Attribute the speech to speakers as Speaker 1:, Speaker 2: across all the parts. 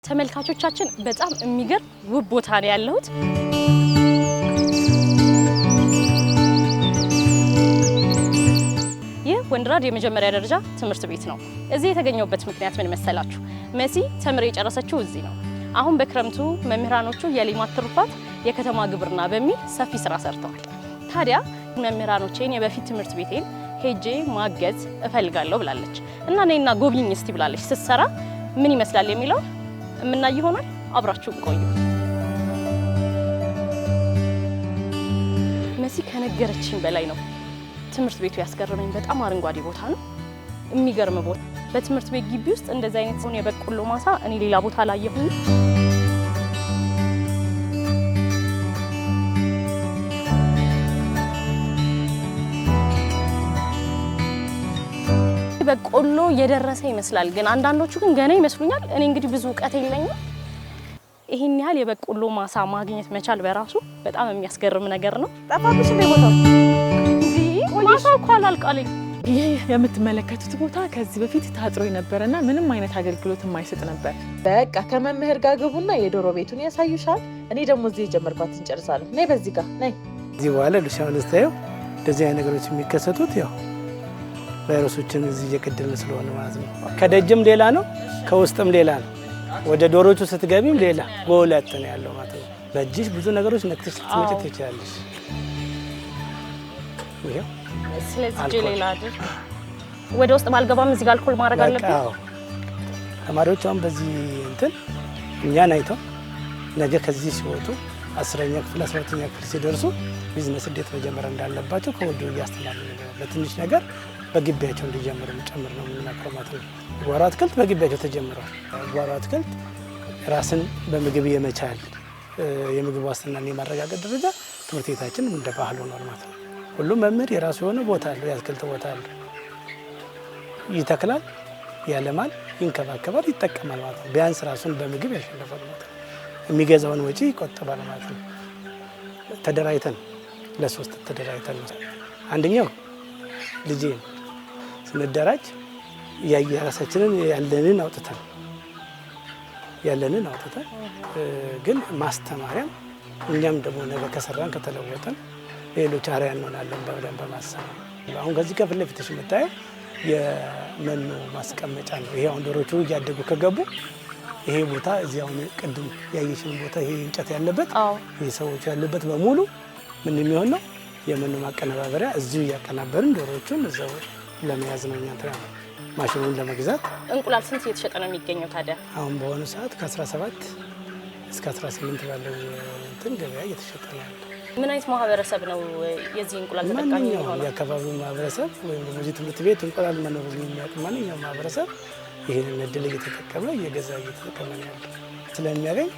Speaker 1: ተመልካቾቻችን በጣም የሚገርም ውብ ቦታ ነው ያለሁት። ይህ ወንድራድ የመጀመሪያ ደረጃ ትምህርት ቤት ነው። እዚህ የተገኘውበት ምክንያት ምን መሰላችሁ? መሲ ተምራ የጨረሰችው እዚህ ነው። አሁን በክረምቱ መምህራኖቹ የሌማት ትሩፋት የከተማ ግብርና በሚል ሰፊ ስራ ሰርተዋል። ታዲያ መምህራኖቼን የበፊት ትምህርት ቤቴን ሄጄ ማገዝ እፈልጋለሁ ብላለች እና ነይና ጎብኝኝ እስቲ ብላለች። ስትሰራ ምን ይመስላል የሚለው ምናይ ይሆናል። አብራችሁ ቆዩ። መሲ ከነገረችኝ በላይ ነው ትምህርት ቤቱ ያስገረመኝ። በጣም አረንጓዴ ቦታ ነው፣ የሚገርም ቦታ። በትምህርት ቤት ግቢ ውስጥ እንደዚህ አይነት ሆነ የበቆሎ ማሳ እኔ ሌላ ቦታ አላየሁም። በቆሎ የደረሰ ይመስላል፣ ግን አንዳንዶቹ ግን ገና ይመስሉኛል። እኔ እንግዲህ ብዙ ዕውቀት የለኝም። ይሄን ያህል የበቆሎ ማሳ ማግኘት መቻል በራሱ በጣም የሚያስገርም ነገር ነው። ጠፋብሽ ቦታው ማሳው እኮ አላልቃለኝ።
Speaker 2: ይህ የምትመለከቱት ቦታ ከዚህ በፊት ታጥሮ የነበረና ምንም አይነት አገልግሎት የማይሰጥ ነበር።
Speaker 3: በቃ ከመምህር ጋር ግቡና የዶሮ ቤቱን ያሳዩሻል። እኔ ደግሞ እዚህ የጀመርኳት እንጨርሳለሁ። ነይ በዚህ ጋር ነይ።
Speaker 4: እዚህ በኋላ ሉሲያን ስታየው እንደዚህ አይነት ነገሮች የሚከሰቱት ያው ቫይረሶችን እዚህ እየቀደልን ስለሆነ ማለት ነው። ከደጅም ሌላ ነው፣ ከውስጥም ሌላ ነው። ወደ ዶሮቹ ስትገቢም ሌላ በሁለት ነው ያለው ማለት ነው። በእጅሽ ብዙ ነገሮች ነክተሽ ልትመጪ ትችላለሽ። ይሄው
Speaker 1: ስለዚህ እጄ ሌላ አይደል? ወደ ውስጥ ባልገባም እዚህ ጋር አልኮል ማድረግ አለብኝ።
Speaker 4: አዎ ተማሪዎች አሁን በዚህ እንትን እኛን አይተው ነገ ከዚህ ሲወጡ 10ኛ ክፍል 12ኛ ክፍል ሲደርሱ ቢዝነስ እንዴት መጀመር እንዳለባቸው ከወዲሁ እያስተማርን ነው። ለትንሽ ነገር በግቢያቸው እንዲጀምሩ ጨምር ነው የምንመክረው ማለት ነው። ጓሮ አትክልት በግቢያቸው ተጀምሯል። ጓሮ አትክልት ራስን በምግብ የመቻል የምግብ ዋስትናን የማረጋገጥ ደረጃ ትምህርት ቤታችን እንደ ባህል ሆኗል ማለት ነው። ሁሉም መምህር የራሱ የሆነ ቦታ አለው፣ የአትክልት ቦታ አለው። ይተክላል፣ ያለማል፣ ይንከባከባል፣ ይጠቀማል ማለት ነው። ቢያንስ ራሱን በምግብ ያሸንፋል ማለት ነው። የሚገዛውን ወጪ ይቆጥባል ማለት ነው። ተደራጅተን ለሶስት ተደራጅተን ነው። አንደኛው ልጄ ስንደራጅ የራሳችንን ያለንን አውጥተን ግን ማስተማሪያም እኛም ደግሞ ነገ ከሰራን ከተለወጠን ሌሎች አርአያ እንሆናለን ብለን በማሰብ አሁን ከዚህ ከፊት ለፊትሽ የምታየው የመኖ ማስቀመጫ ነው። ይሄ አሁን ዶሮቹ እያደጉ ከገቡ ይሄ ቦታ እዚህ አሁን ቅድም ያየሽን ቦታ ይሄ እንጨት ያለበት ይሄ ሰዎች ያሉበት በሙሉ ምን የሚሆን ነው የመኖ ማቀነባበሪያ እዚሁ እያቀናበርን ዶሮዎቹን እዛው ለመያዝ ነው። እኛ ትራ ማሽኑን ለመግዛት
Speaker 1: እንቁላል ስንት እየተሸጠ ነው የሚገኘው ታዲያ? አሁን
Speaker 4: በሆነ ሰዓት ከ17 እስከ 18 ባለው እንትን ገበያ እየተሸጠ ነው ያለው።
Speaker 1: ምን አይነት ማህበረሰብ ነው የዚህ እንቁላል ተጠቃሚ የሚሆነው?
Speaker 4: የአካባቢው ማህበረሰብ ወይም ደግሞ እዚህ ትምህርት ቤት እንቁላል መኖሩን የሚያውቅ ማንኛውም ማህበረሰብ ይህንን እድል እየተጠቀመ እየገዛ እየተጠቀመ ነው ያለው። ስለሚያገኝ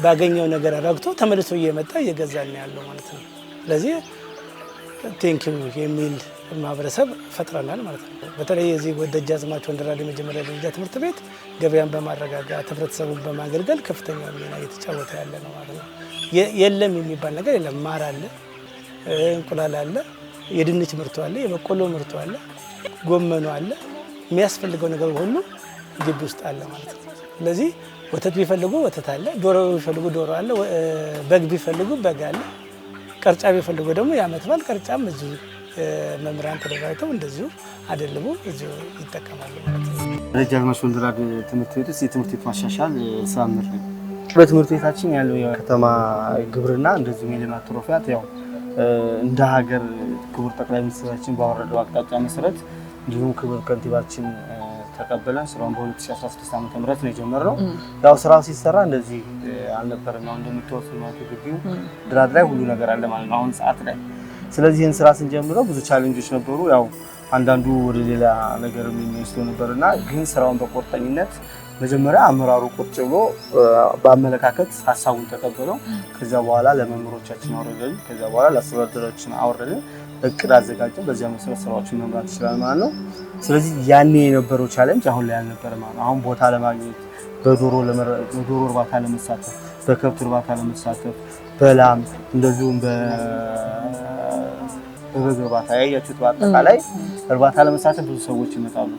Speaker 4: ባገኘው ነገር ረግቶ ተመልሶ እየመጣ እየገዛ ነው ያለው ማለት ነው። ስለዚህ ቴንኪው የሚል ማህበረሰብ ፈጥረናል ማለት ነው። በተለይ የዚህ ደጃዝማች ወንድራድ የመጀመሪያ ደረጃ ትምህርት ቤት ገበያን በማረጋጋት ህብረተሰቡን በማገልገል ከፍተኛ ሚና እየተጫወተ ያለ ነው ማለት ነው። የለም የሚባል ነገር የለም። ማር አለ፣ እንቁላል አለ፣ የድንች ምርቱ አለ፣ የበቆሎ ምርቱ አለ፣ ጎመኑ አለ። የሚያስፈልገው ነገር ሁሉ ግቢ ውስጥ አለ ማለት ነው። ስለዚህ ወተት ቢፈልጉ ወተት አለ፣ ዶሮ ቢፈልጉ ዶሮ አለ፣ በግ ቢፈልጉ በግ አለ፣ ቅርጫ ቢፈልጉ ደግሞ የዓመት በዓል ቅርጫም እዚሁ መምህራን ተደራጅተው እንደዚሁ አደልቦ እዚሁ ይጠቀማሉ ማለት ነው።
Speaker 5: ደጃዝማች ወንድራድ ትምህርት ቤት ውስጥ የትምህርት ቤት ማሻሻል ሳምር ነው። በትምህርት ቤታችን ያለው የከተማ ግብርና እንደዚሁም የሌማት ትሩፋት ያው እንደ ሀገር ክቡር ጠቅላይ ሚኒስትራችን ባወረደው አቅጣጫ መሰረት እንዲሁም ክቡር ከንቲባችን ተቀበለን ስራውን በ2016 ዓ.ም ነው የጀመረው። ያው ስራው ሲሰራ እንደዚህ አልነበረም። አሁን እንደምትወስኑ ማለት ግቢው ድራድ ላይ ሁሉ ነገር አለ ማለት ነው አሁን ሰዓት ላይ። ስለዚህ ይህን ስራ ስንጀምረው ብዙ ቻሌንጆች ነበሩ። ያው አንዳንዱ ወደ ሌላ ነገር የሚወስደው ነበርና ግን ስራውን በቁርጠኝነት መጀመሪያ አመራሩ ቁጭ ብሎ በአመለካከት ሀሳቡን ተቀበለው። ከዛ በኋላ ለመምህሮቻችን አወረደን፣ ከዛ በኋላ ለአስተዳደሮቻችን አወረደን፣ እቅድ አዘጋጀን። በዚያ መሰረት ስራዎችን መምራት ይችላል ማለት ነው። ስለዚህ ያኔ የነበረው ቻሌንጅ አሁን ላይ አልነበረ ማለት ነው። አሁን ቦታ ለማግኘት በዶሮ እርባታ ለመሳተፍ፣ በከብት እርባታ ለመሳተፍ፣ በላም እንደዚሁም በበግ እርባታ ያያችሁት በአጠቃላይ እርባታ ለመሳተፍ ብዙ ሰዎች ይመጣሉ።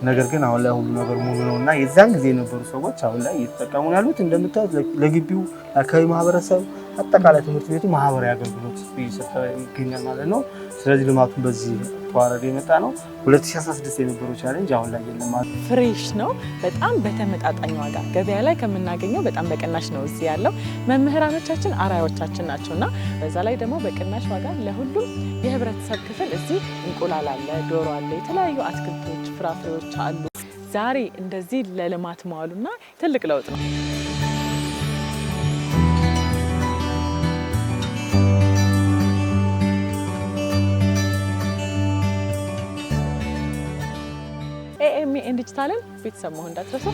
Speaker 5: ነገር ግን አሁን ላይ ሁሉ ነገር ሙሉ ነውና የዛን ጊዜ የነበሩ ሰዎች አሁን ላይ እየተጠቀሙ ያሉት እንደምታዩት ለግቢው አካባቢ ማህበረሰብ አጠቃላይ ትምህርት ቤቱ ማህበራዊ አገልግሎት እየሰጠ ይገኛል ማለት ነው። ስለዚህ ልማቱን በዚህ ተዋረድ የመጣ ነው። 2016 የነበረው ቻሌንጅ አሁን ላይ የለም ማለት
Speaker 2: ፍሬሽ ነው። በጣም በተመጣጣኝ ዋጋ ገበያ ላይ ከምናገኘው በጣም በቅናሽ ነው እዚህ ያለው። መምህራኖቻችን አራዮቻችን ናቸውና በዛ ላይ ደግሞ በቅናሽ ዋጋ ለሁሉም የህብረተሰብ ክፍል እዚህ እንቁላል አለ፣ ዶሮ አለ፣ የተለያዩ አትክልቶች፣ ፍራፍሬዎች አሉ። ዛሬ እንደዚህ ለልማት መዋሉና ትልቅ ለውጥ ነው። ኤኤምኤን ዲጂታልን ቤተሰብ መሆን እንዳትረሱ።